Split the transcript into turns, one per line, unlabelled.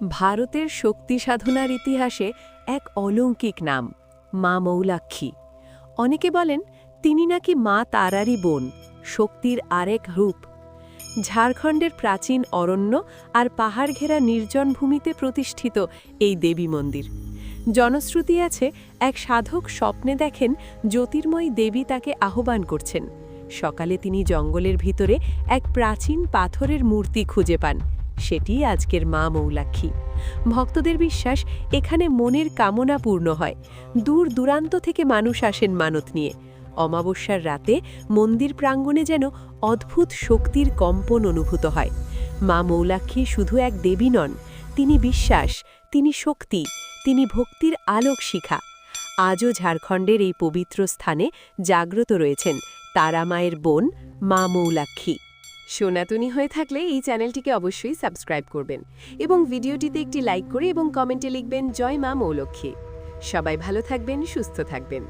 ভারতের শক্তি সাধনার ইতিহাসে এক অলৌকিক নাম মা মৌলাক্ষী। অনেকে বলেন তিনি নাকি মা তারারই বোন, শক্তির আরেক রূপ। ঝাড়খণ্ডের প্রাচীন অরণ্য আর পাহাড় ঘেরা নির্জন ভূমিতে প্রতিষ্ঠিত এই দেবী মন্দির। জনশ্রুতি আছে, এক সাধক স্বপ্নে দেখেন জ্যোতির্ময়ী দেবী তাকে আহ্বান করছেন। সকালে তিনি জঙ্গলের ভিতরে এক প্রাচীন পাথরের মূর্তি খুঁজে পান। সেটিই আজকের মা মৌলাক্ষী। ভক্তদের বিশ্বাস, এখানে মনের কামনা পূর্ণ হয়। দূর দূরান্ত থেকে মানুষ আসেন মানত নিয়ে। অমাবস্যার রাতে মন্দির প্রাঙ্গণে যেন অদ্ভুত শক্তির কম্পন অনুভূত হয়। মা মৌলাক্ষী শুধু এক দেবী নন, তিনি বিশ্বাস, তিনি শক্তি, তিনি ভক্তির আলোক শিখা। আজও ঝাড়খণ্ডের এই পবিত্র স্থানে জাগ্রত রয়েছেন তারা মায়ের বোন মা মৌলাক্ষী। সনাতনী হয়ে থাকলে এই চ্যানেলটিকে অবশ্যই সাবস্ক্রাইব করবেন এবং ভিডিওটিতে একটি লাইক করে এবং কমেন্টে লিখবেন জয় মা মৌলক্ষ্মী। সবাই ভালো থাকবেন, সুস্থ থাকবেন।